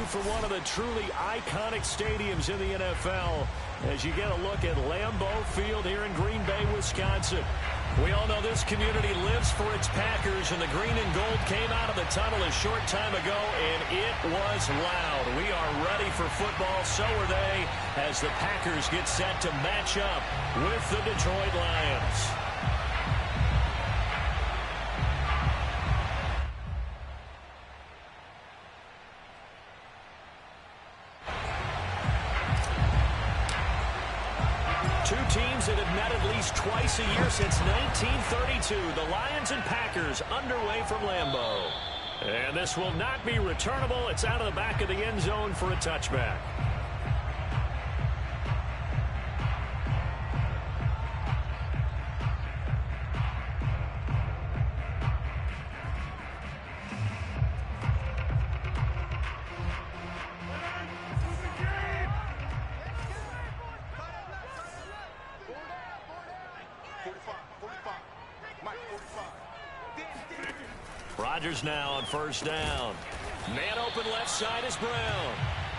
for one of the truly iconic stadiums in the NFL as you get a look at Lambeau Field here in Green Bay, Wisconsin. We all know this community lives for its Packers, and the green and gold came out of the tunnel a short time ago, and it was loud. We are ready for football, so are they, as the Packers get set to match up with the Detroit Lions. Two teams that have met at least twice a year since 1932. The Lions and Packers underway from Lambeau. And this will not be returnable. It's out of the back of the end zone for a touchback. Rodgers now on first down. Man open left side is Brown.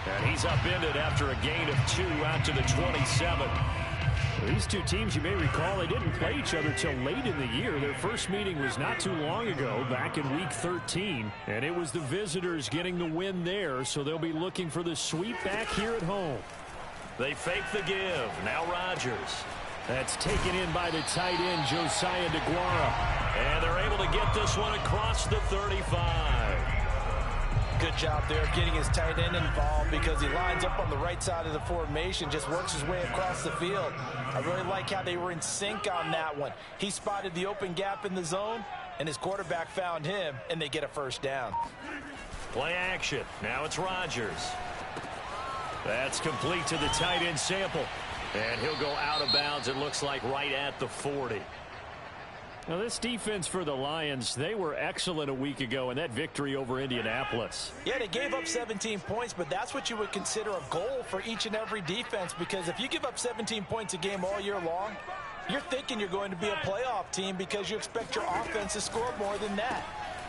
And he's upended after a gain of 2 out to the 27. These two teams, you may recall, they didn't play each other till late in the year. Their first meeting was not too long ago, back in Week 13. And it was the visitors getting the win there, so they'll be looking for the sweep back here at home. They fake the give. Now Rodgers. That's taken in by the tight end, Josiah DeGuara. And they're able to get this one across the 35. Good job there getting his tight end involved because he lines up on the right side of the formation, just works his way across the field. I really like how they were in sync on that one. He spotted the open gap in the zone, and his quarterback found him, and they get a first down. Play action. Now it's Rodgers. That's complete to the tight end Sample. And he'll go out of bounds, it looks like, right at the 40. Now, this defense for the Lions, they were excellent a week ago in that victory over Indianapolis. Yeah, they gave up 17 points, but that's what you would consider a goal for each and every defense, because if you give up 17 points a game all year long, you're thinking you're going to be a playoff team because you expect your offense to score more than that.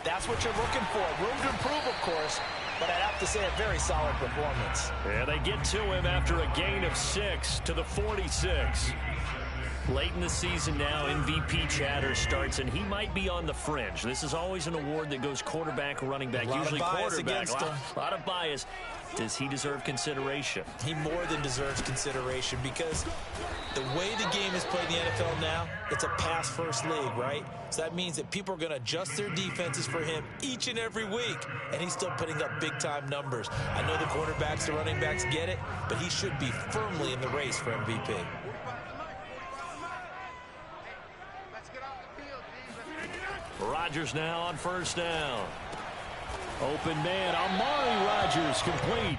That's what you're looking for. Room to improve, of course, but I'd have to say a very solid performance. Yeah, they get to him after a gain of 6 to the 46. Late in the season now, MVP chatter starts, and he might be on the fringe. This is always an award that goes quarterback, running back, usually quarterback. A lot of bias. Does he deserve consideration? He more than deserves consideration because the way the game is played in the NFL now, it's a pass-first league, right? So that means that people are going to adjust their defenses for him each and every week, and he's still putting up big-time numbers. I know the quarterbacks, the running backs get it, but he should be firmly in the race for MVP. Rodgers now on first down. Open man, Amari Rodgers complete.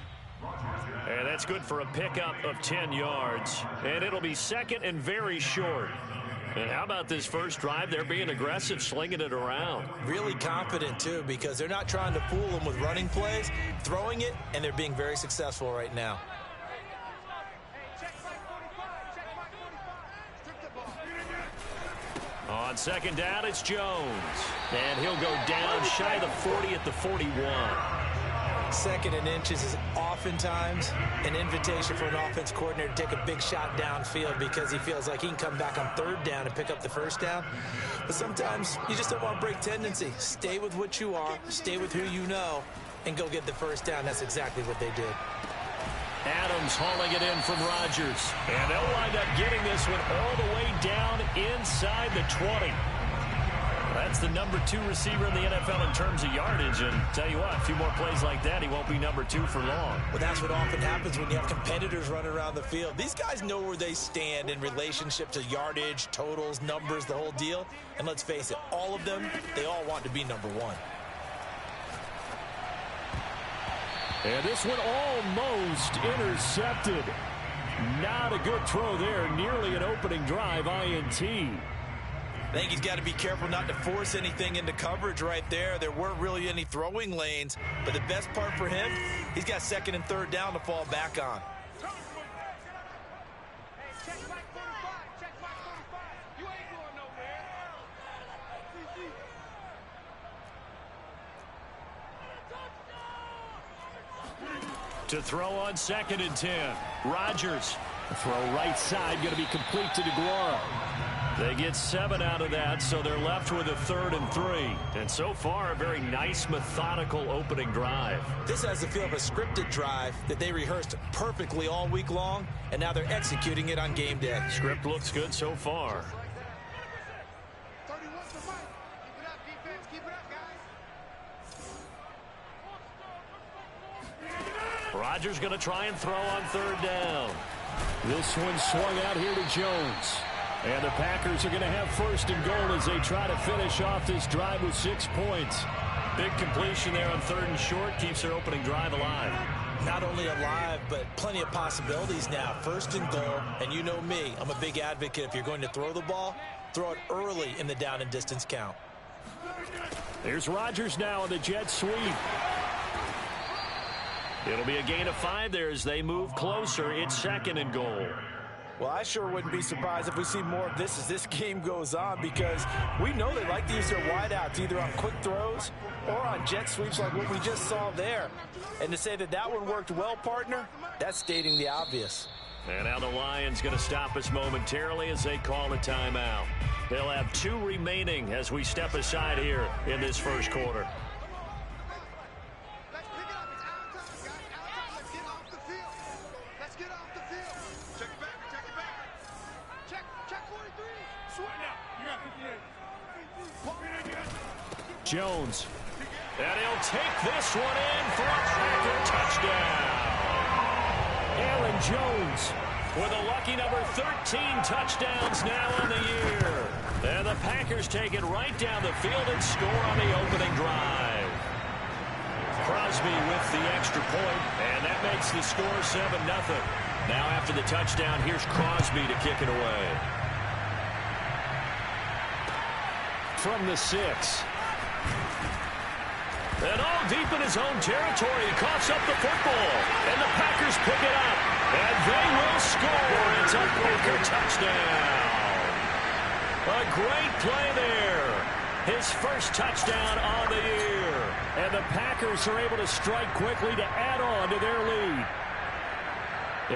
And that's good for a pickup of 10 yards. And it'll be second and very short. And how about this first drive? They're being aggressive, slinging it around. Really confident, too, because they're not trying to fool them with running plays, throwing it, and they're being very successful right now. On second down, it's Jones. And he'll go down shy of the 40 at the 41. Second and inches is oftentimes an invitation for an offense coordinator to take a big shot downfield because he feels like he can come back on third down and pick up the first down. But sometimes you just don't want to break tendency. Stay with what you are, stay with who you know, and go get the first down. That's exactly what they did. Adams hauling it in from Rodgers. And they'll wind up getting this one all the way down inside the 20. That's the number 2 receiver in the NFL in terms of yardage. And tell you what, a few more plays like that, he won't be number 2 for long. Well, that's what often happens when you have competitors running around the field. These guys know where they stand in relationship to yardage, totals, numbers, the whole deal. And let's face it, all of them, they all want to be number 1. And this one almost intercepted. Not a good throw there. Nearly an opening drive INT. I think he's got to be careful not to force anything into coverage right there. There weren't really any throwing lanes. But the best part for him, he's got second and third down to fall back on. To throw on 2nd and 10. Rodgers. The throw right side going to be complete to DeGuara. They get 7 out of that, so they're left with a 3rd and 3. And so far, a very nice, methodical opening drive. This has the feel of a scripted drive that they rehearsed perfectly all week long, and now they're executing it on game day. Script looks good so far. Rodgers going to try and throw on 3rd down. This one swung out here to Jones. And the Packers are going to have 1st and goal as they try to finish off this drive with 6 points. Big completion there on 3rd and short. Keeps their opening drive alive. Not only alive, but plenty of possibilities now. 1st and goal, and you know me, I'm a big advocate. If you're going to throw the ball, throw it early in the down and distance count. Here's Rodgers now on the jet sweep. It'll be a gain of 5 there as they move closer. It's 2nd and goal. Well, I sure wouldn't be surprised if we see more of this as this game goes on, because we know they like to use their wideouts either on quick throws or on jet sweeps like what we just saw there. And to say that that one worked well, partner, that's stating the obvious. And now the Lions going to stop us momentarily as they call a timeout. They'll have 2 remaining as we step aside here in this first quarter. Jones. And he'll take this one in for a Packer touchdown. Aaron Jones with a lucky number 13 touchdowns now on the year. And the Packers take it right down the field and score on the opening drive. Crosby with the extra point, and that makes the score 7-0. Now after the touchdown, here's Crosby to kick it away. From the 6. And all deep in his own territory, he coughs up the football. And the Packers pick it up. And they will score. It's a Packer touchdown. A great play there. His first touchdown on the year. And the Packers are able to strike quickly to add on to their lead.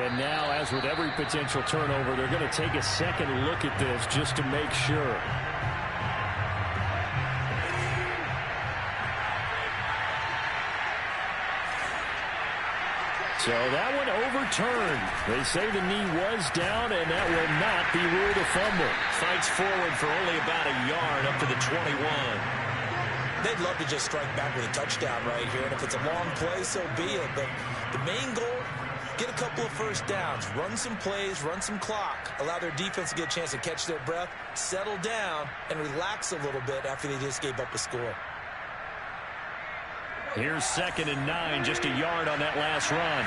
And now, as with every potential turnover, they're going to take a second look at this just to make sure. So that one overturned. They say the knee was down, and that will not be ruled a fumble. Fights forward for only about a yard up to the 21. They'd love to just strike back with a touchdown right here, and if it's a long play, so be it. But the main goal, get a couple of first downs, run some plays, run some clock, allow their defense to get a chance to catch their breath, settle down, and relax a little bit after they just gave up a score. Here's 2nd and 9, just a yard on that last run.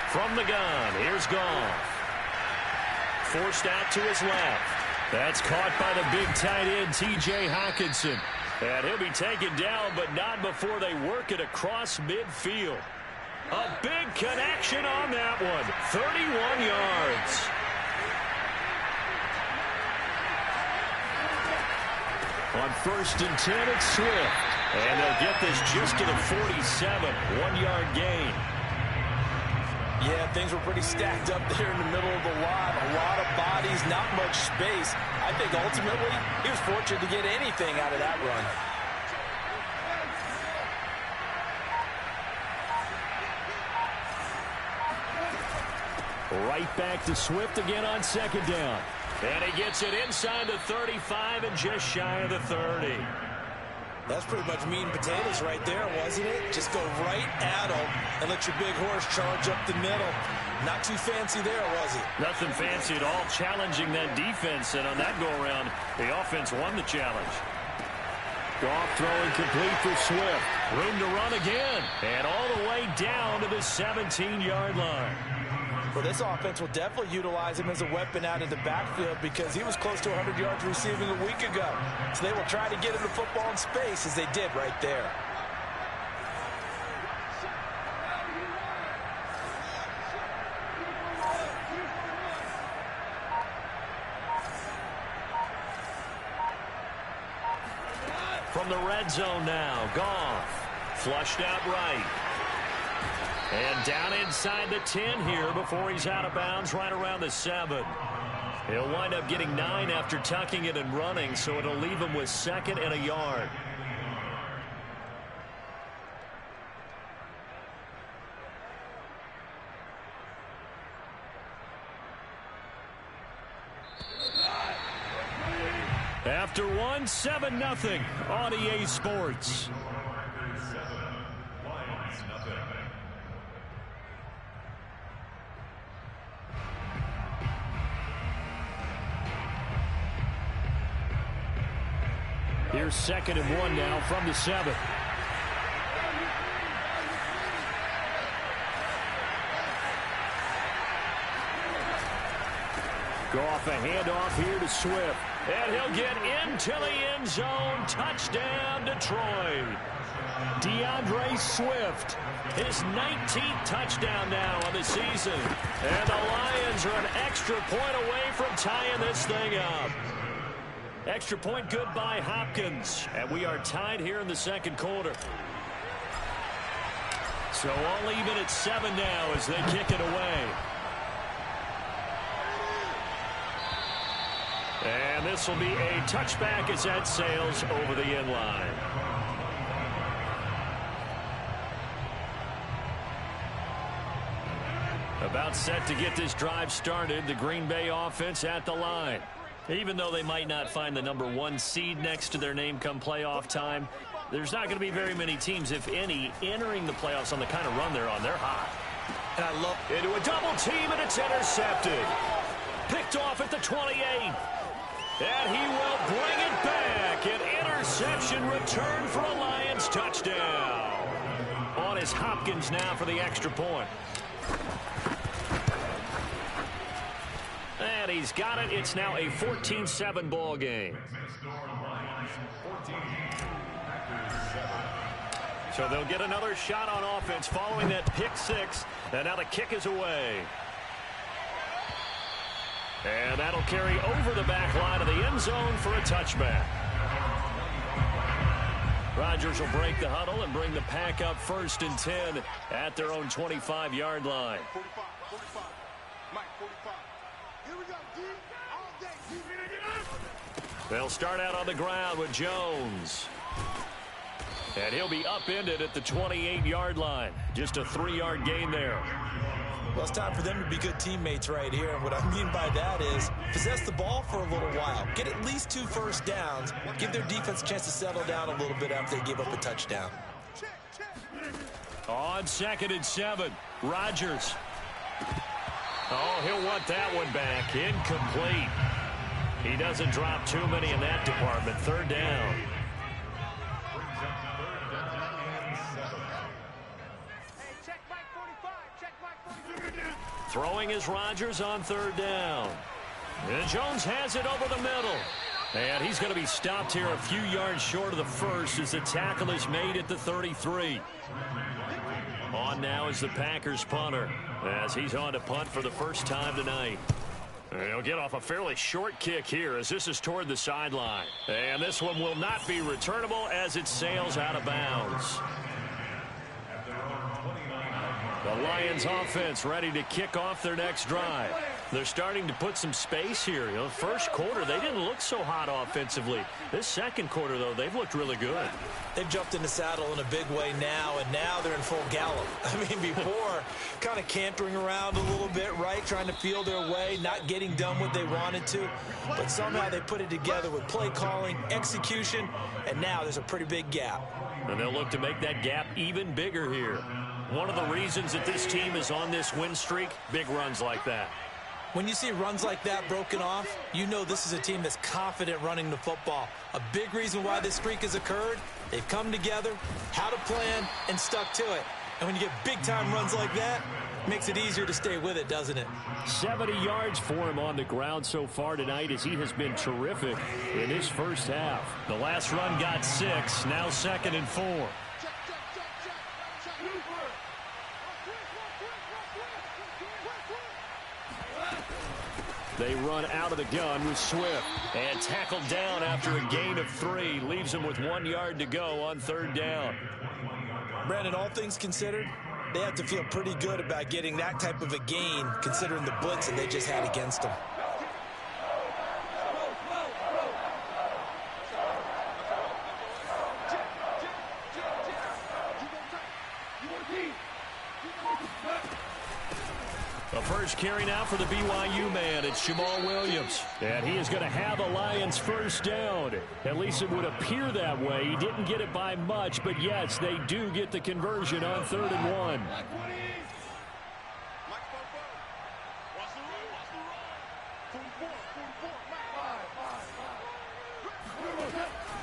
From the gun, here's Goff. Forced out to his left. That's caught by the big tight end, T.J. Hockenson. And he'll be taken down, but not before they work it across midfield. A big connection on that one. 31 yards. On 1st and 10, it's Swift. And they'll get this just to the 47, 1-yard gain. Yeah, things were pretty stacked up there in the middle of the line. A lot of bodies, not much space. I think ultimately he was fortunate to get anything out of that run. Right back to Swift again on 2nd down. And he gets it inside the 35 and just shy of the 30. That's pretty much meat and potatoes right there, wasn't it? Just go right at them and let your big horse charge up the middle. Not too fancy there, was it? Nothing fancy at all, challenging that defense. And on that go-around, the offense won the challenge. Goff throwing complete for Swift. Room to run again. And all the way down to the 17-yard line. Well, this offense will definitely utilize him as a weapon out of the backfield because he was close to 100 yards receiving a week ago. So they will try to get him the football in space as they did right there. From the red zone now. Goff flushed out right. And down inside the 10 here before he's out of bounds right around the 7. He'll wind up getting 9 after tucking it and running, so it'll leave him with 2nd and a yard. After 1, 7-0 on EA Sports. Here's 2nd and 1 now from the 7. Goff a handoff here to Swift. And he'll get into the end zone. Touchdown, Detroit. DeAndre Swift, his 19th touchdown now on the season. And the Lions are an extra point away from tying this thing up. Extra point good by Hopkins. And we are tied here in the 2nd quarter. So all even at 7 now as they kick it away. And this will be a touchback as that sails over the end line. About set to get this drive started. The Green Bay offense at the line. Even though they might not find the number 1 seed next to their name come playoff time, there's not going to be very many teams, if any, entering the playoffs on the kind of run they're on. They're hot. And I love into a double team, and it's intercepted. Picked off at the 28. And he will bring it back. An interception return for a Lions touchdown. On is Hopkins now for the extra point. And he's got it. It's now a 14-7 ball game. So they'll get another shot on offense following that pick 6. And now the kick is away. And that'll carry over the back line of the end zone for a touchback. Rodgers will break the huddle and bring the pack up 1st and 10 at their own 25-yard line. 45, 45. Mike, 45. Here we go, D. All day. They'll start out on the ground with Jones. And he'll be upended at the 28-yard line. Just a 3-yard gain there. Well, it's time for them to be good teammates right here. And what I mean by that is possess the ball for a little while. Get at least 2 first downs. Give their defense a chance to settle down a little bit after they give up a touchdown. On 2nd and 7, Rodgers. Oh, he'll want that one back. Incomplete. He doesn't drop too many in that department. 3rd down. Throwing is Rodgers on 3rd down. And Jones has it over the middle. And he's going to be stopped here a few yards short of the 1st as the tackle is made at the 33. On now is the Packers punter as he's on to punt for the first time tonight. And he'll get off a fairly short kick here as this is toward the sideline. And this one will not be returnable as it sails out of bounds. The Lions offense ready to kick off their next drive. They're starting to put some space here. You know, first quarter, they didn't look so hot offensively. This 2nd quarter, though, they've looked really good. They've jumped in the saddle in a big way now, and now they're in full gallop. I mean, before, kind of cantering around a little bit, right, trying to feel their way, not getting done what they wanted to. But somehow they put it together with play calling, execution, and now there's a pretty big gap. And they'll look to make that gap even bigger here. One of the reasons that this team is on this win streak, big runs like that. When you see runs like that broken off, you know this is a team that's confident running the football. A big reason why this streak has occurred, they've come together, had a plan, and stuck to it. And when you get big-time runs like that, it makes it easier to stay with it, doesn't it? 70 yards for him on the ground so far tonight as he has been terrific in his first half. The last run got 6, now 2nd and 4. They run out of the gun with Swift. And tackled down after a gain of 3. Leaves him with 1 yard to go on 3rd down. Brandon, all things considered, they have to feel pretty good about getting that type of a gain considering the blitzing they just had against them. The first carry now for the BYU man. It's Jamal Williams. And he is going to have a Lions first down. At least it would appear that way. He didn't get it by much, but yes, they do get the conversion on 3rd and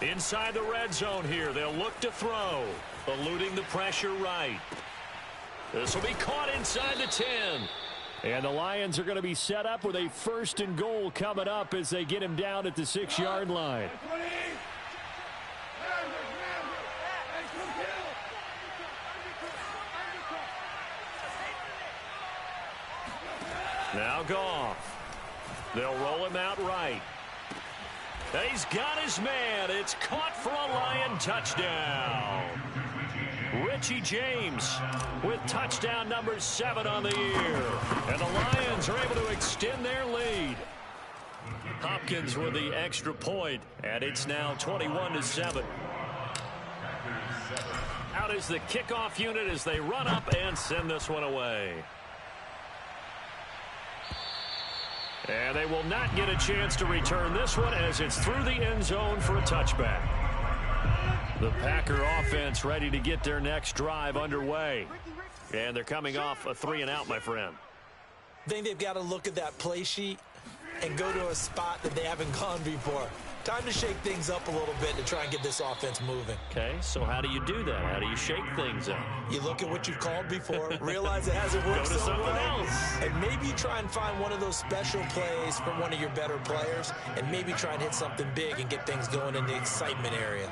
1. Inside the red zone here. They'll look to throw. Eluding the pressure right. This will be caught inside the 10. And the Lions are going to be set up with a 1st and goal coming up as they get him down at the 6-yard line. Now Goff. They'll roll him out right. He's got his man. It's caught for a Lion touchdown. Richie James with touchdown number 7 on the year. And the Lions are able to extend their lead. Hopkins with the extra point, and it's now 21-7. Out is the kickoff unit as they run up and send this one away. And they will not get a chance to return this one as it's through the end zone for a touchback. The Packer offense ready to get their next drive underway. And they're coming off a 3-and-out, my friend. I think they've got to look at that play sheet and go to a spot that they haven't gone before. Time to shake things up a little bit to try and get this offense moving. Okay, so how do you do that? How do you shake things up? You look at what you've called before, realize it hasn't worked Go to so something well, else. and maybe you try and find one of those special plays from one of your better players, and maybe try and hit something big and get things going in the excitement area.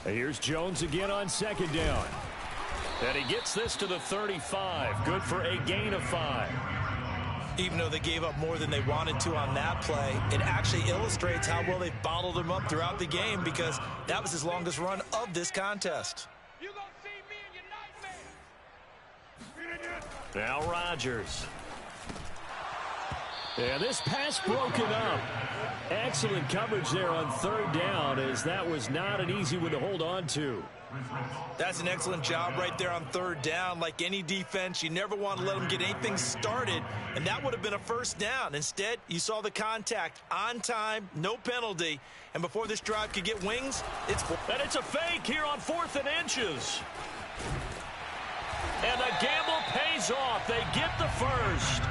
Here's Jones again on 2nd down. And he gets this to the 35. Good for a gain of 5. Even though they gave up more than they wanted to on that play, it actually illustrates how well they've bottled him up throughout the game because that was his longest run of this contest. You're gonna see me in your nightmares. Now Rodgers. And this pass broken up. Excellent coverage there on 3rd down as that was not an easy one to hold on to. That's an excellent job right there on 3rd down. Like any defense, you never want to let them get anything started, and that would have been a first down. Instead, you saw the contact on time, no penalty, and before this drive could get wings, it's a fake here on 4th and inches. And the gamble pays off. They get the first.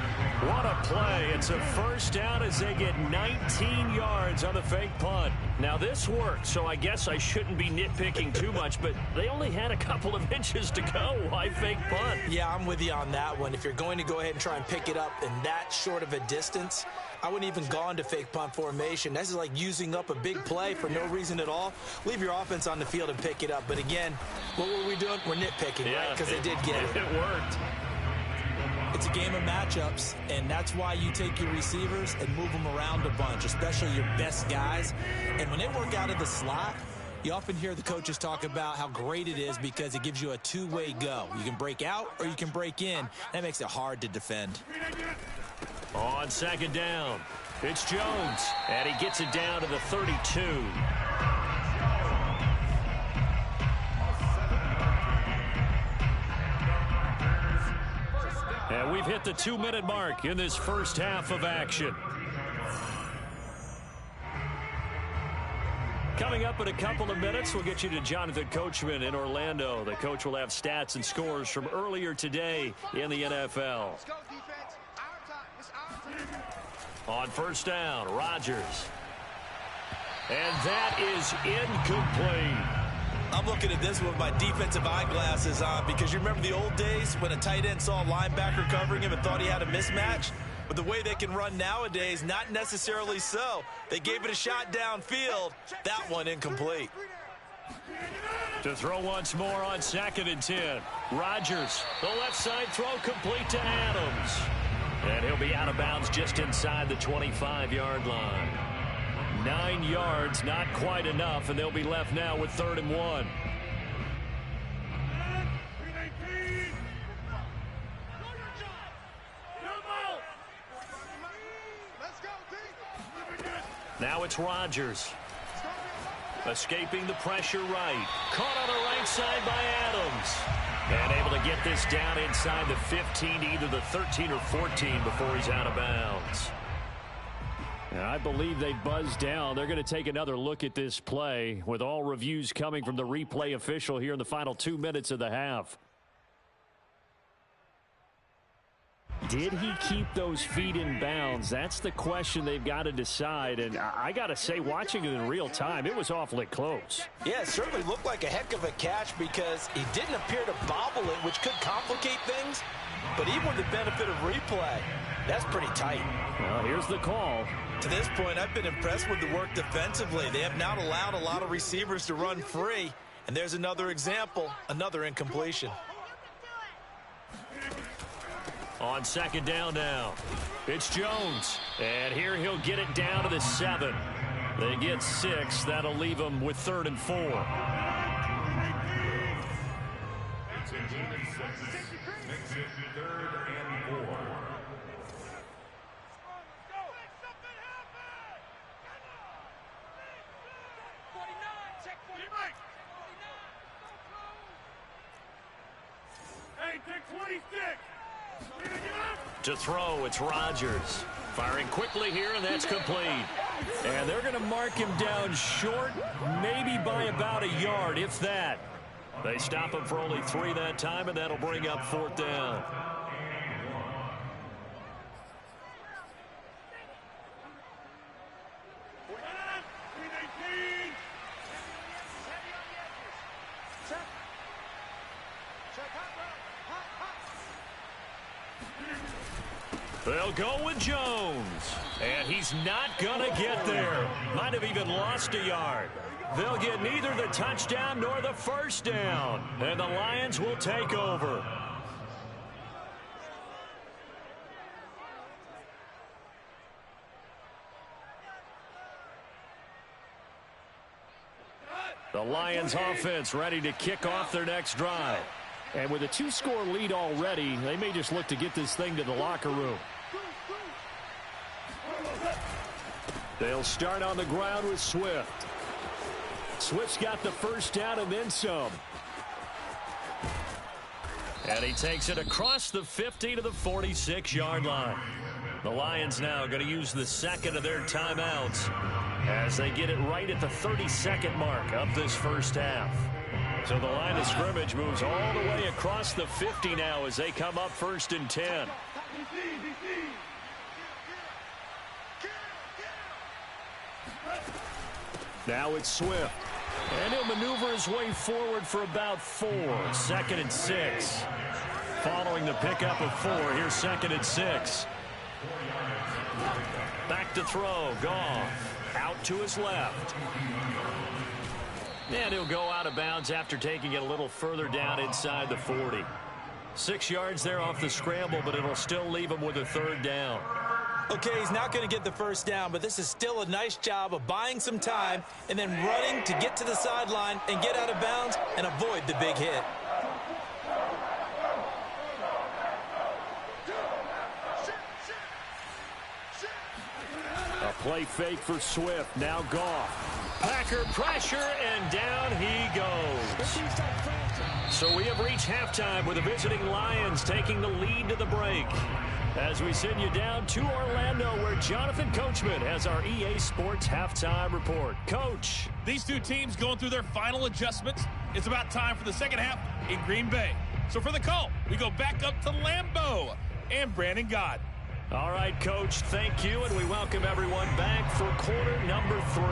What a play. It's a first down as they get 19 yards on the fake punt. Now, this worked, so I guess I shouldn't be nitpicking too much, but they only had a couple of inches to go. Why fake punt? Yeah, I'm with you on that one. If you're going to go ahead and try and pick it up in that short of a distance, I wouldn't even gone to fake punt formation. This is like using up a big play for no reason at all. Leave your offense on the field and pick it up. But again, what were we doing? We're nitpicking, right? Because they did get it. It worked. It's a game of matchups, and that's why you take your receivers and move them around a bunch, especially your best guys. And when they work out of the slot, you often hear the coaches talk about how great it is because it gives you a two-way go. You can break out or you can break in. That makes it hard to defend. On 2nd down, it's Jones, and he gets it down to the 32. And we've hit the 2-minute mark in this first half of action. Coming up in a couple of minutes, we'll get you to Jonathan Coachman in Orlando. The coach will have stats and scores from earlier today in the NFL. Let's go, defense. Our time. It's our time. On 1st down, Rodgers. And that is incomplete. I'm looking at this with my defensive eyeglasses on because you remember the old days when a tight end saw a linebacker covering him and thought he had a mismatch? But the way they can run nowadays, not necessarily so. They gave it a shot downfield. That one incomplete. To throw once more on 2nd and 10. Rodgers, the left side throw complete to Adams. And he'll be out of bounds just inside the 25-yard line. 9 yards, not quite enough, and they'll be left now with 3rd and 1. Now it's Rodgers. Escaping the pressure right. Caught on the right side by Adams. And able to get this down inside the 15 to either the 13 or 14 before he's out of bounds. And I believe they buzzed down. They're going to take another look at this play with all reviews coming from the replay official here in the final 2 minutes of the half. Did he keep those feet in bounds? That's the question they've got to decide. And I got to say, watching it in real time, it was awfully close. Yeah, it certainly looked like a heck of a catch because he didn't appear to bobble it, which could complicate things. But even with the benefit of replay, that's pretty tight. Well, here's the call. To this point, I've been impressed with the work defensively. They have not allowed a lot of receivers to run free. And there's another example, another incompletion. On 2nd down now, it's Jones. And here he'll get it down to the 7. They get 6. That'll leave them with 3rd and 4. To throw, it's Rodgers. Firing quickly here, and that's complete. And they're going to mark him down short, maybe by about a yard, if that. They stop him for only 3 that time, and that'll bring up 4th down. They'll go with Jones. And he's not going to get there. Might have even lost a yard. They'll get neither the touchdown nor the 1st down. And the Lions will take over. The Lions offense ready to kick off their next drive. And with a 2-score lead already, they may just look to get this thing to the locker room. They'll start on the ground with Swift. Swift's got the 1st down and then some. And he takes it across the 50 to the 46-yard line. The Lions now going to use the 2nd of their timeouts as they get it right at the 32nd mark of this 1st half. So the line of scrimmage moves all the way across the 50 now as they come up 1st and 10. Now it's Swift. And he'll maneuver his way forward for about 4. 2nd and 6. Following the pickup of 4, here's 2nd and 6. Back to throw. Goff out to his left. And he'll go out of bounds after taking it a little further down inside the 40. 6 yards there off the scramble, but it'll still leave him with a 3rd down. Okay, he's not going to get the 1st down, but this is still a nice job of buying some time and then running to get to the sideline and get out of bounds and avoid the big hit. A play fake for Swift. Now Goff. Packer pressure, and down he goes. So we have reached halftime with the visiting Lions taking the lead to the break. As we send you down to Orlando, where Jonathan Coachman has our EA Sports halftime report. Coach. These two teams going through their final adjustments. It's about time for the 2nd half in Green Bay. So for the call, we go back up to Lambeau and Brandon Gott. All right, Coach, thank you, and we welcome everyone back for quarter number 3.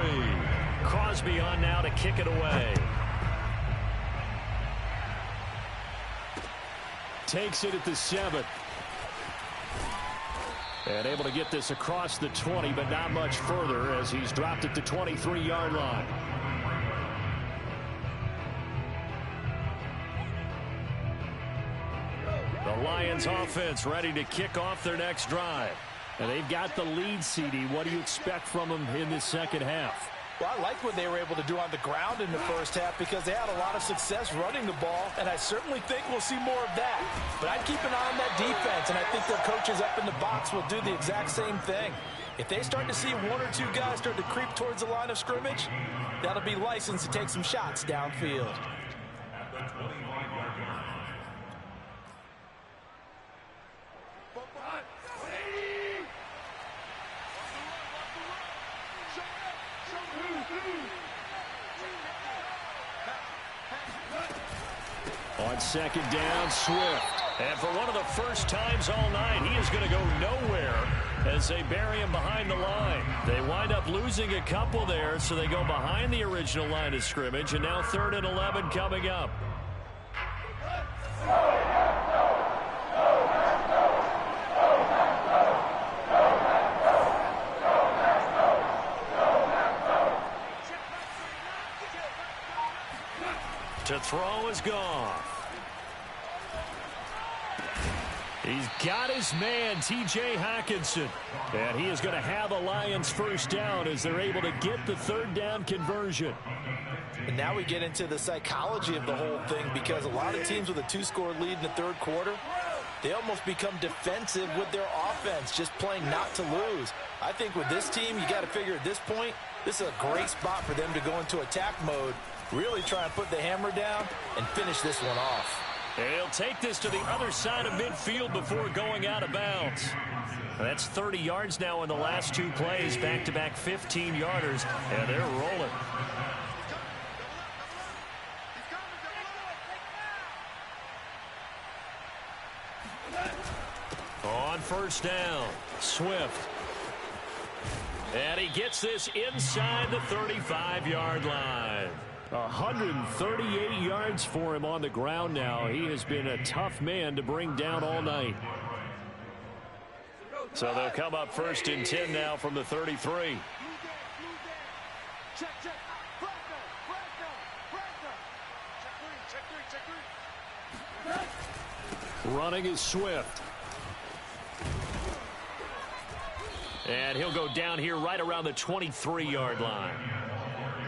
Crosby on now to kick it away. Takes it at the 7. And able to get this across the 20, but not much further as he's dropped it to 23-yard line. Lions offense ready to kick off their next drive. And they've got the lead, CD. What do you expect from them in the second half? Well, I like what they were able to do on the ground in the first half because they had a lot of success running the ball, and I certainly think we'll see more of that. But I'd keep an eye on that defense, and I think their coaches up in the box will do the exact same thing. If they start to see one or two guys start to creep towards the line of scrimmage, that'll be licensed to take some shots downfield. On second down, Swift. And for one of the first times all night, he is going to go nowhere as they bury him behind the line. They wind up losing a couple there, so they go behind the original line of scrimmage, and now 3rd and 11 coming up. To throw is gone. He's got his man, T.J. Hockenson. And he is going to have a Lions first down as they're able to get the 3rd down conversion. And now we get into the psychology of the whole thing because a lot of teams with a 2-score lead in the 3rd quarter, they almost become defensive with their offense, just playing not to lose. I think with this team, you got to figure at this point, this is a great spot for them to go into attack mode, really try and put the hammer down and finish this one off. And he'll take this to the other side of midfield before going out of bounds. That's 30 yards now in the last 2 plays, back-to-back 15-yarders, and they're rolling. On first down, Swift. And he gets this inside the 35-yard line. 138 yards for him on the ground now. He has been a tough man to bring down all night. So they'll come up 1st and 10 now from the 33. Running is Swift. And he'll go down here right around the 23-yard line.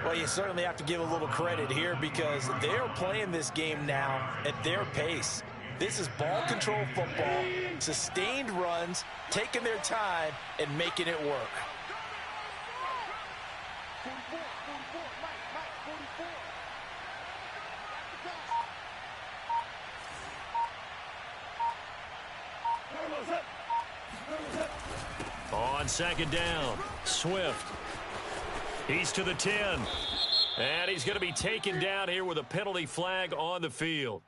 Well, you certainly have to give a little credit here because they're playing this game now at their pace. This is ball control football, sustained runs, taking their time, and making it work. On second down, Swift. He's to the 10. And he's going to be taken down here with a penalty flag on the field.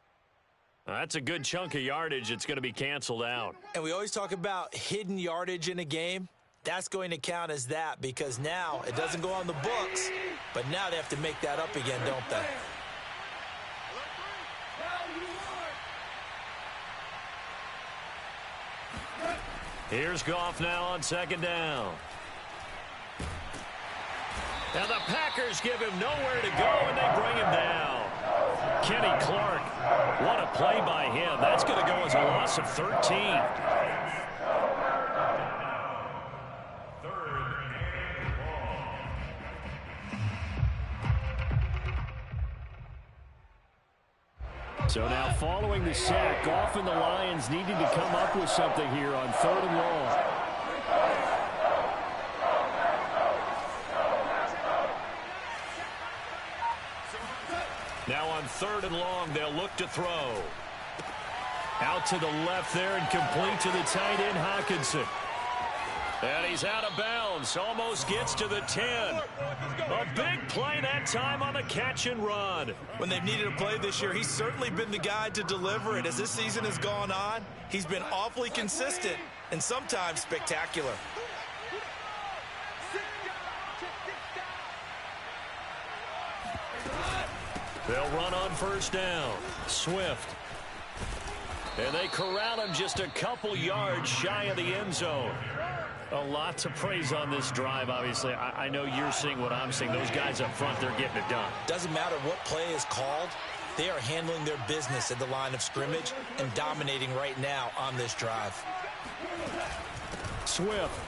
That's a good chunk of yardage. It's going to be canceled out. And we always talk about hidden yardage in a game. That's going to count as that because now it doesn't go on the books, but now they have to make that up again, don't they? Here's Goff now on second down. And the Packers give him nowhere to go, and they bring him down. Kenny Clark, what a play by him. That's going to go as a loss of 13. So now following the sack, Goff and the Lions needing to come up with something here on 3rd and long. Now on 3rd and long, they'll look to throw. Out to the left there and complete to the tight end, Hockenson. And he's out of bounds. Almost gets to the 10. A big play that time on the catch and run. When they've needed a play this year, he's certainly been the guy to deliver it. As this season has gone on, he's been awfully consistent and sometimes spectacular. They'll run on first down. Swift. And they corral him just a couple yards shy of the end zone. A lot to praise on this drive, obviously. I know you're seeing what I'm seeing. Those guys up front, they're getting it done. Doesn't matter what play is called. They are handling their business at the line of scrimmage and dominating right now on this drive. Swift.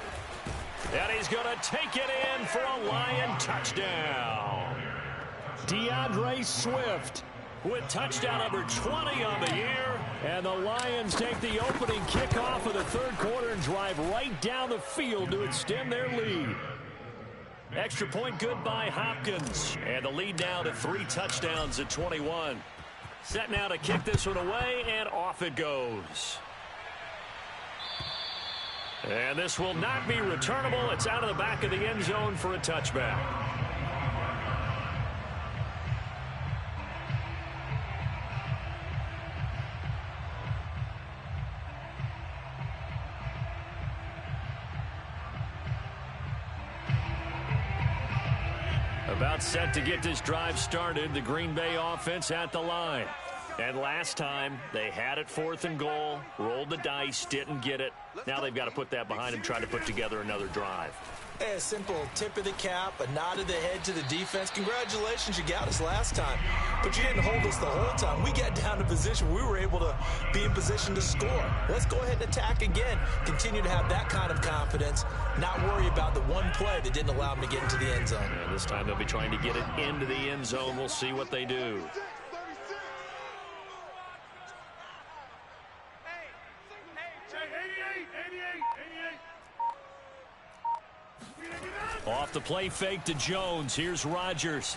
And he's going to take it in for a Lion touchdown. DeAndre Swift with touchdown number 20 on the year. And the Lions take the opening kickoff of the third quarter and drive right down the field to extend their lead. Extra point good by Hopkins. And the lead now to 3 touchdowns at 21. Set now to kick this one away, and off it goes. And this will not be returnable. It's out of the back of the end zone for a touchback. About set to get this drive started. The Green Bay offense at the line. And last time, they had it 4th and goal, rolled the dice, didn't get it. Now they've got to put that behind them, try to put together another drive. A simple tip of the cap, a nod of the head to the defense. Congratulations, you got us last time. But you didn't hold us the whole time. We got down to position. We were able to be in position to score. Let's go ahead and attack again. Continue to have that kind of confidence. Not worry about the one play that didn't allow them to get into the end zone. And this time they'll be trying to get it into the end zone. We'll see what they do. Off the play fake to Jones. Here's Rodgers.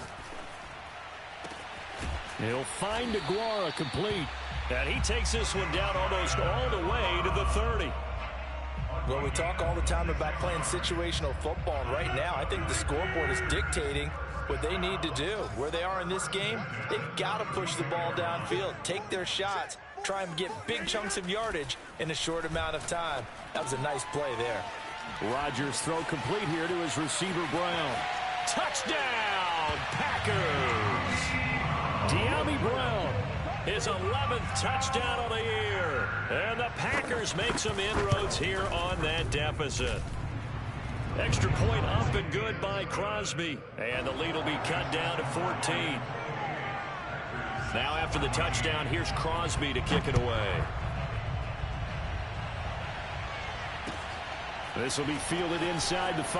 He'll find Aguara complete. And he takes this one down almost all the way to the 30. Well, we talk all the time about playing situational football. And right now, I think the scoreboard is dictating what they need to do. Where they are in this game, they've got to push the ball downfield, take their shots, try and get big chunks of yardage in a short amount of time. That was a nice play there. Rodgers throw complete here to his receiver Brown. Touchdown, Packers! De'Ami Brown, his 11th touchdown of the year. And the Packers make some inroads here on that deficit. Extra point up and good by Crosby. And the lead will be cut down to 14. Now after the touchdown, here's Crosby to kick it away. This will be fielded inside the 5.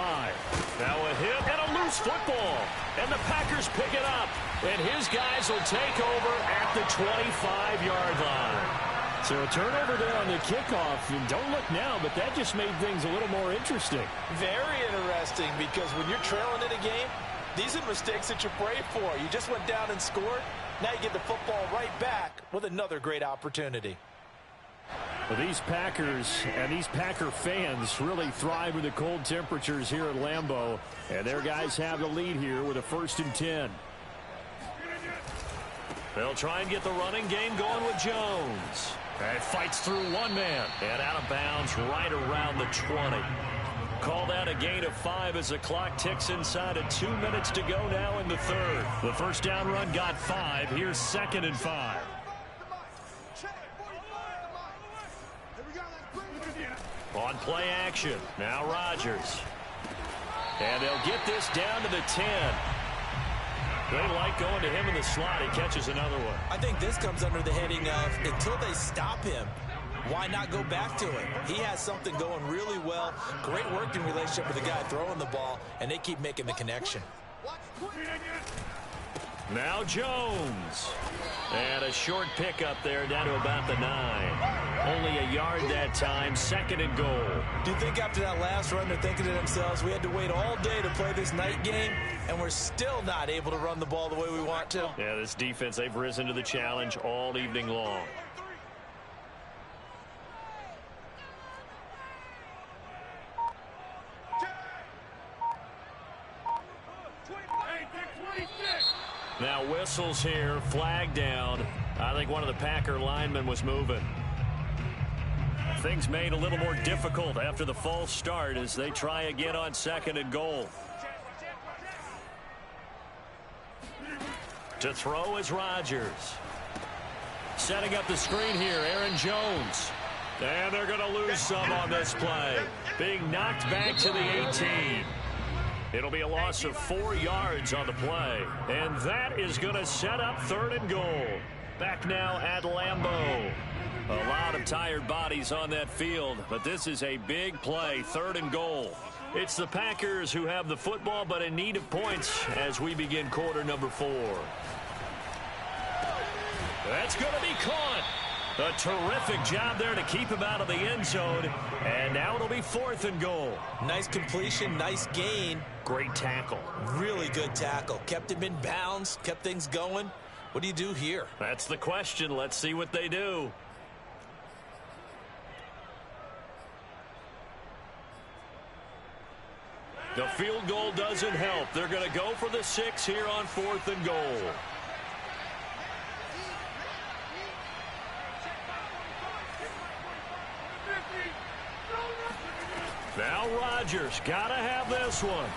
Now a hit and a loose football. And the Packers pick it up. And his guys will take over at the 25-yard line. So a turnover there on the kickoff. And don't look now, but that just made things a little more interesting. Very interesting, because when you're trailing in a game, these are mistakes that you pray for. You just went down and scored. Now you get the football right back with another great opportunity. Well, these Packers and these Packer fans really thrive in the cold temperatures here at Lambeau. And their guys have the lead here with a 1st and 10. They'll try and get the running game going with Jones. And fights through one man. And out of bounds right around the 20. Called out a gain of 5 as the clock ticks inside of 2 minutes to go now in the 3rd. The first down run got 5. Here's 2nd and 5. On play action. Now Rodgers. And they'll get this down to the 10. They like going to him in the slot. He catches another one. I think this comes under the heading of, until they stop him, why not go back to it? He has something going really well. Great working relationship with the guy throwing the ball, and they keep making the connection. Now Jones. And a short pickup there down to about the 9. Only a yard that time. 2nd and goal. Do you think after that last run they're thinking to themselves, we had to wait all day to play this night game, and we're still not able to run the ball the way we want to? Yeah, this defense, they've risen to the challenge all evening long. Now whistles here, flag down. I think one of the Packer linemen was moving. Things made a little more difficult after the false start as they try again on 2nd and goal. To throw is Rodgers. Setting up the screen here, Aaron Jones. And they're going to lose some on this play. Being knocked back to the 18. It'll be a loss of 4 yards on the play. And that is going to set up 3rd and goal. Back now at Lambeau. A lot of tired bodies on that field, but this is a big play, 3rd and goal. It's the Packers who have the football, but in need of points as we begin quarter number 4. That's going to be caught. A terrific job there to keep him out of the end zone. And now it'll be 4th and goal. Nice completion, nice gain. Great tackle. Really good tackle. Kept him in bounds, kept things going. What do you do here? That's the question. Let's see what they do. The field goal doesn't help. They're going to go for the 6 here on 4th and goal. Now Rodgers got to have this one.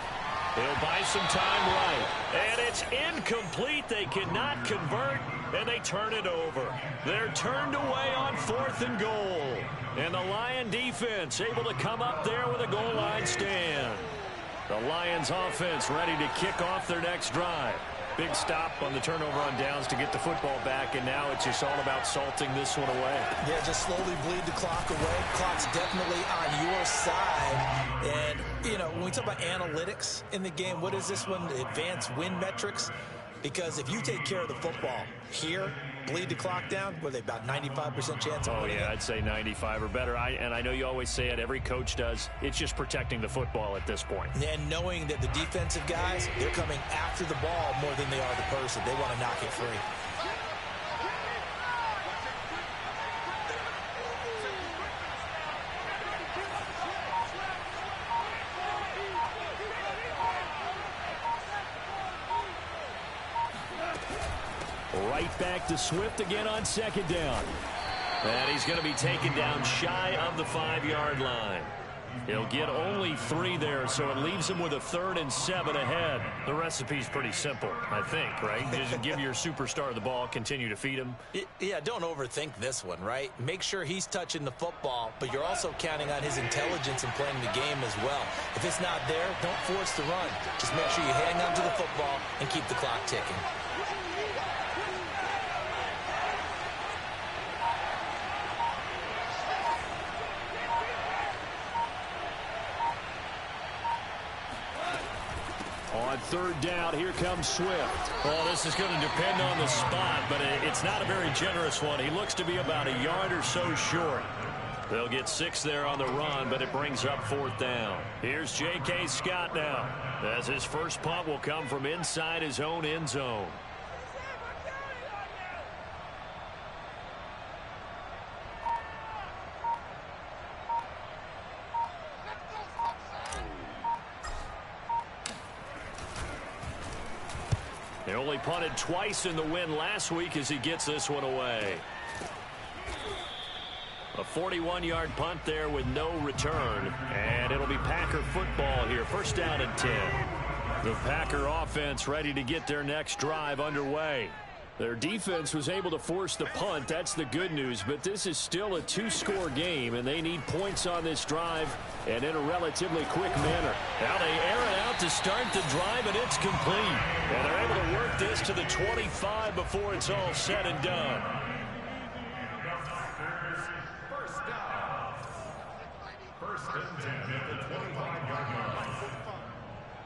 He'll buy some time right. And it's incomplete. They cannot convert, and they turn it over. They're turned away on 4th and goal. And the Lion defense able to come up there with a goal line stand. The Lions offense ready to kick off their next drive. Big stop on the turnover on downs to get the football back, and now it's just all about salting this one away. Yeah, just slowly bleed the clock away. Clock's definitely on your side. And, you know, when we talk about analytics in the game, what is this one? Advanced win metrics? Because if you take care of the football here, bleed the clock down, what are they, about 95% chance of winning? Oh, yeah, I'd say 95 or better. And I know you always say it, every coach does. It's just protecting the football at this point. And knowing that the defensive guys, they're coming after the ball more than they are the person. They want to knock it free. Right back to Swift again on 2nd down. And he's going to be taken down shy of the 5-yard line. He'll get only 3 there, so it leaves him with a 3rd and 7 ahead. The recipe's pretty simple, I think, right? Just give your superstar the ball, continue to feed him. Yeah, don't overthink this one, right? Make sure he's touching the football, but you're also counting on his intelligence in playing the game as well. If it's not there, don't force the run. Just make sure you hang on to the football and keep the clock ticking. On 3rd down, here comes Swift. Well, this is going to depend on the spot, but it's not a very generous one. He looks to be about a yard or so short. They'll get 6 there on the run, but it brings up 4th down. Here's J.K. Scott now, as his first punt will come from inside his own end zone. They only punted twice in the win last week as he gets this one away. A 41-yard punt there with no return. And it'll be Packer football here. 1st down and 10. The Packer offense ready to get their next drive underway. Their defense was able to force the punt. That's the good news. But this is still a 2-score game, and they need points on this drive and in a relatively quick manner. Now they air it out to start the drive, and it's complete. And they're able to work this to the 25 before it's all said and done. First and 10 at the 25-yard line.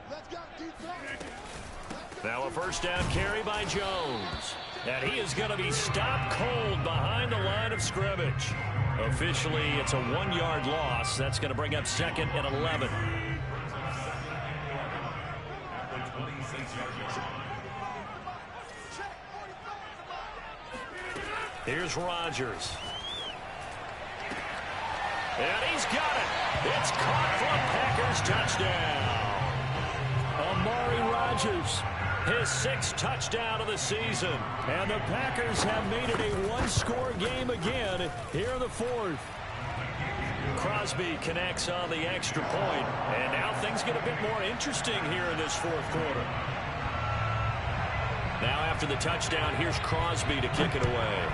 Let's go, defense. Now a 1st down carry by Jones. And he is going to be stopped cold behind the line of scrimmage. Officially, it's a 1-yard loss. That's going to bring up 2nd and 11. Here's Rodgers. And he's got it. It's caught for a Packers touchdown. Amari Rodgers, his 6th touchdown of the season. And the Packers have made it a 1-score game again here in the 4th. Crosby connects on the extra point. And now things get a bit more interesting here in this 4th quarter. Now after the touchdown, here's Crosby to kick it away.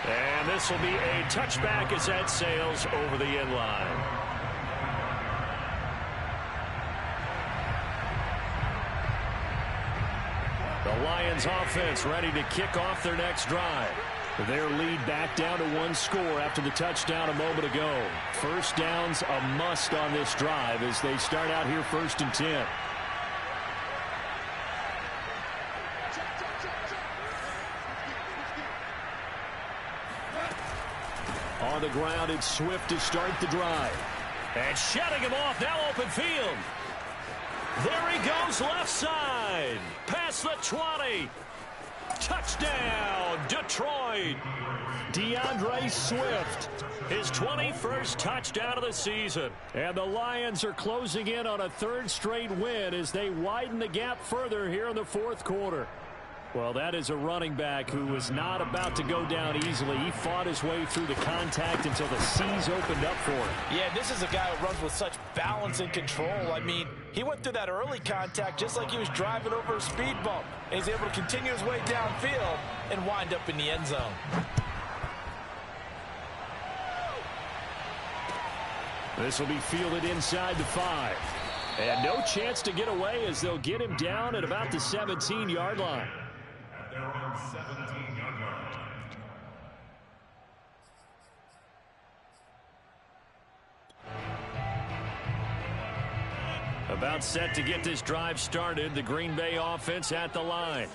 And this will be a touchback as that sails over the end line. The Lions offense ready to kick off their next drive. Their lead back down to 1 score after the touchdown a moment ago. First down's a must on this drive as they start out here 1st and 10. On the ground, it's Swift to start the drive. And shutting him off, now open field. There he goes, left side. Past the 20. Touchdown, Detroit. DeAndre Swift. His 21st touchdown of the season. And the Lions are closing in on a 3rd straight win as they widen the gap further here in the 4th quarter. Well, that is a running back who was not about to go down easily. He fought his way through the contact until the seas opened up for him. Yeah, this is a guy who runs with such balance and control. I mean, he went through that early contact just like he was driving over a speed bump. And he's able to continue his way downfield and wind up in the end zone. This will be fielded inside the 5. And no chance to get away as they'll get him down at about the 17-yard line. Their own 17-yard line. About set to get this drive started. The Green Bay offense at the line.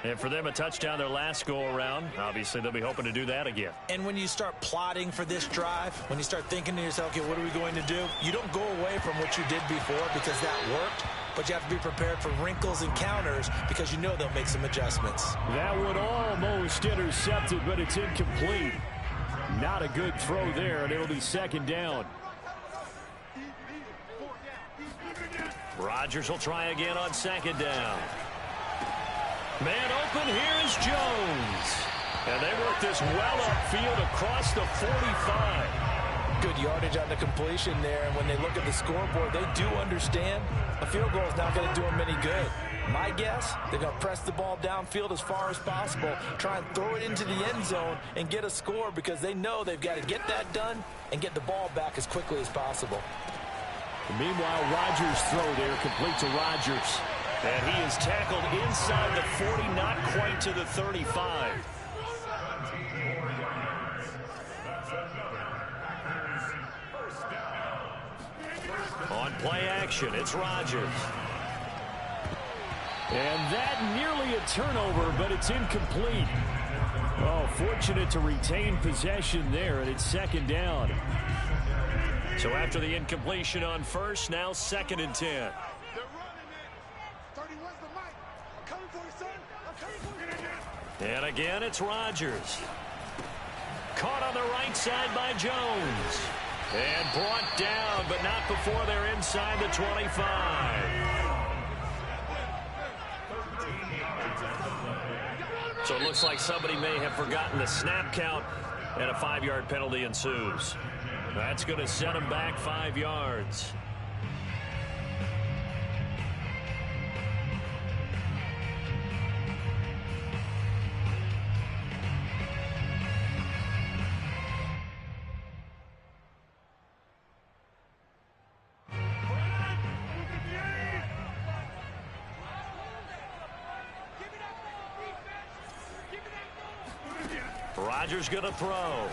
And for them, a touchdown their last go-around. Obviously, they'll be hoping to do that again. And when you start plotting for this drive, when you start thinking to yourself, okay, what are we going to do? You don't go away from what you did before because that worked. But you have to be prepared for wrinkles and counters because you know they'll make some adjustments. That one almost intercepted, but it's incomplete. Not a good throw there, and it'll be 2nd down. Rodgers will try again on 2nd down. Man open, here is Jones. And they work this well upfield across the 45. Good yardage on the completion there, and when they look at the scoreboard, they do understand a field goal is not going to do them any good. My guess, they're going to press the ball downfield as far as possible, try and throw it into the end zone and get a score because they know they've got to get that done and get the ball back as quickly as possible. Meanwhile, Rodgers' throw there complete to Rodgers. And he is tackled inside the 40, not quite to the 35. On play action, it's Rodgers. And that nearly a turnover, but it's incomplete. Oh, fortunate to retain possession there, and it's 2nd down. So after the incompletion on 1st, now 2nd and 10. And again, it's Rodgers. Caught on the right side by Jones. And brought down, but not before they're inside the 25. So it looks like somebody may have forgotten the snap count, and a 5-yard penalty ensues. That's going to set them back 5 yards. Rodgers going to throw.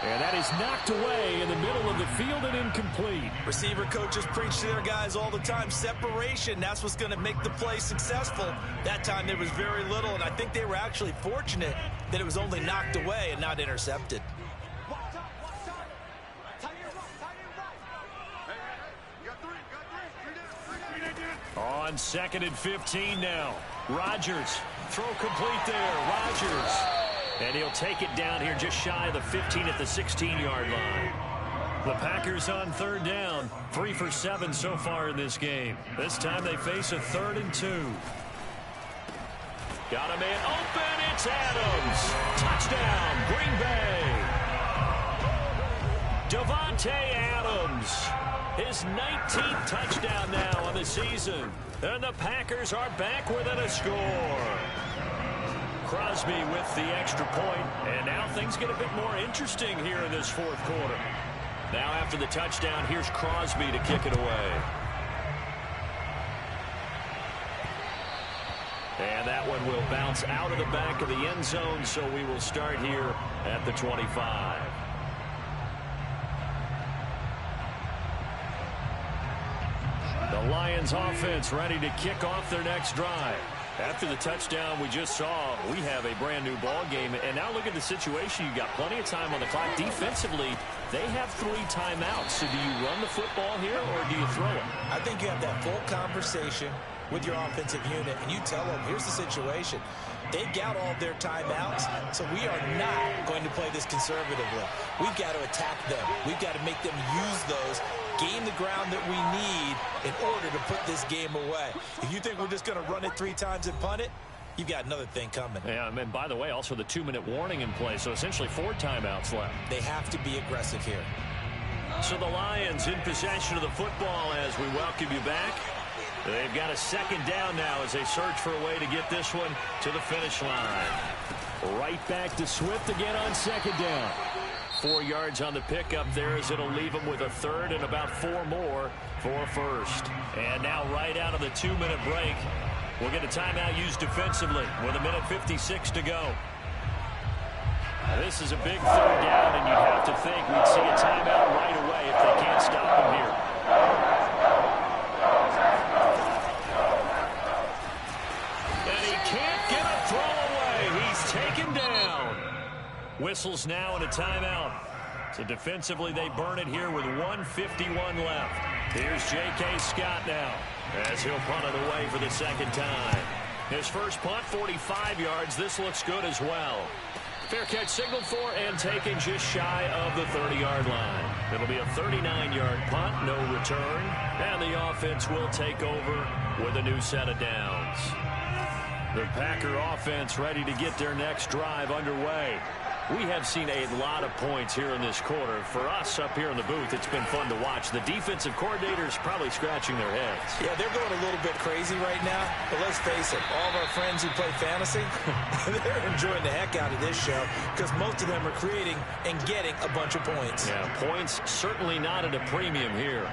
And that is knocked away in the middle of the field and incomplete. Receiver coaches preach to their guys all the time. Separation, that's what's going to make the play successful. That time there was very little, and I think they were actually fortunate that it was only knocked away and not intercepted. On 2nd and 15 now. Rodgers, throw complete there. Rodgers. And he'll take it down here just shy of the 15 at the 16-yard line. The Packers on 3rd down. 3 for 7 so far in this game. This time they face a 3rd and 2. Got a man open. It's Adams. Touchdown, Green Bay. Davante Adams. His 19th touchdown now on the season. And the Packers are back within a score. Crosby with the extra point, and now things get a bit more interesting here in this 4th quarter. Now after the touchdown, here's Crosby to kick it away. And that one will bounce out of the back of the end zone, so we will start here at the 25. The Lions offense ready to kick off their next drive. After the touchdown we just saw, we have a brand new ball game. And now look at the situation. You got plenty of time on the clock. Defensively, they have 3 timeouts. So do you run the football here or do you throw it? I think you have that full conversation with your offensive unit, and you tell them, here's the situation. They've got all of their timeouts, so we are not going to play this conservatively. We've got to attack them. We've got to make them use those, gain the ground that we need in order to put this game away. If you think we're just going to run it 3 times and punt it, you've got another thing coming. Yeah, and by the way, also the 2-minute warning in play, so essentially 4 timeouts left. They have to be aggressive here. So the Lions in possession of the football as we welcome you back. They've got a 2nd down now as they search for a way to get this one to the finish line. Right back to Swift again on 2nd down. 4 yards on the pickup there as it'll leave them with a 3rd and about 4 more for a 1st. And now right out of the 2-minute break, we'll get a timeout used defensively with 1:56 to go. Now, this is a big 3rd down, and you'd have to think we'd see a timeout right away if they can't stop them here. Taken down. Whistles now and a timeout. So defensively they burn it here with 1:51 left. Here's J.K. Scott now as he'll punt it away for the 2nd time. His first punt, 45 yards. This looks good as well. Fair catch signaled for and taken just shy of the 30-yard line. It'll be a 39-yard punt, no return. And the offense will take over with a new set of downs. The Packer offense ready to get their next drive underway. We have seen a lot of points here in this quarter. For us up here in the booth, it's been fun to watch. The defensive coordinators probably scratching their heads. Yeah, they're going a little bit crazy right now. But let's face it, all of our friends who play fantasy, they're enjoying the heck out of this show because most of them are creating and getting a bunch of points. Yeah, points certainly not at a premium here.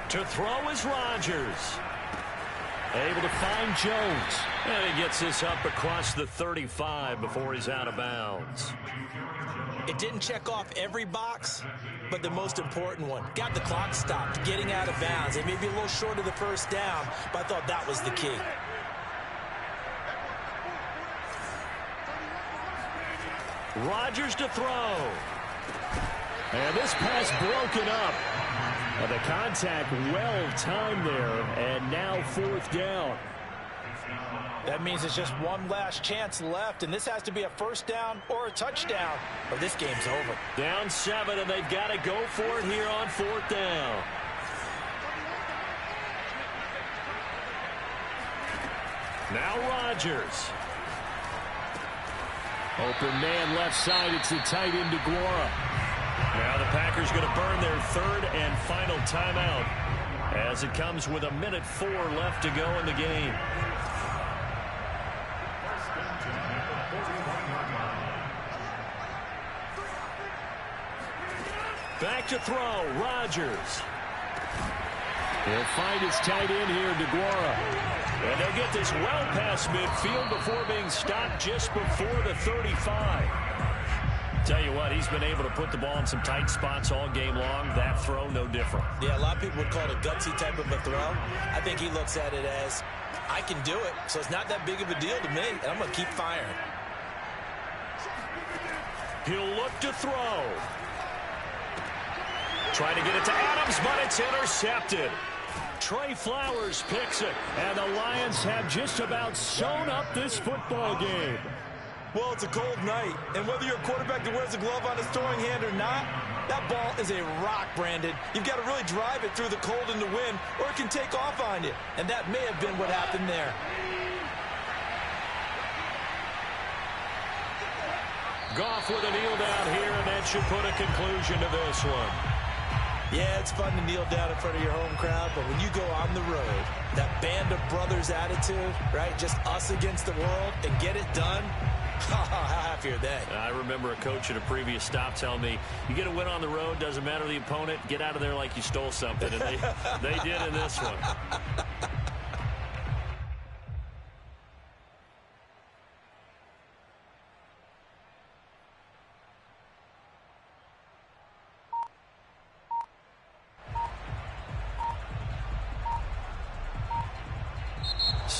To throw is Rodgers. Able to find Jones. And he gets this up across the 35 before he's out of bounds. It didn't check off every box, but the most important one. Got the clock stopped, getting out of bounds. It may be a little short of the 1st down, but I thought that was the key. Rodgers to throw. And this pass broken up. The contact well timed there, and now 4th down. That means it's just one last chance left, and this has to be a 1st down or a touchdown, or this game's over. Down 7, and they've got to go for it here on 4th down. Now Rodgers. Open man left side. It's the tight end DeGuara. Now the Packers going to burn their 3rd and final timeout as it comes with 1:04 left to go in the game. Back to throw, Rodgers. He'll find his tight end here, DeGuara. And they'll get this well past midfield before being stopped just before the 35. Tell you what, he's been able to put the ball in some tight spots all game long. That throw, no different. Yeah, a lot of people would call it a gutsy type of a throw. I think he looks at it as, I can do it, so it's not that big of a deal to me, and I'm going to keep firing. He'll look to throw. Trying to get it to Adams, but it's intercepted. Trey Flowers picks it. And the Lions have just about sewn up this football game. Well, it's a cold night, and whether you're a quarterback that wears a glove on his throwing hand or not, that ball is a rock, Brandon. You've got to really drive it through the cold and the wind, or it can take off on you. And that may have been what happened there. Goff with a kneel down here, and that should put a conclusion to this one. Yeah, it's fun to kneel down in front of your home crowd, but when you go on the road, that band of brothers attitude, right, just us against the world, and get it done, how happy are they? I remember a coach at a previous stop telling me, you get a win on the road, doesn't matter the opponent, get out of there like you stole something, and they did in this one.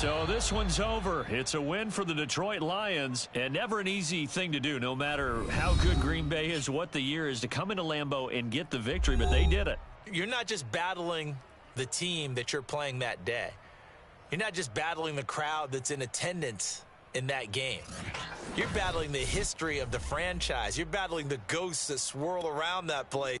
So this one's over. It's a win for the Detroit Lions, and never an easy thing to do, no matter how good Green Bay is, what the year is, to come into Lambeau and get the victory, but they did it. You're not just battling the team that you're playing that day. You're not just battling the crowd that's in attendance in that game. You're battling the history of the franchise. You're battling the ghosts that swirl around that place.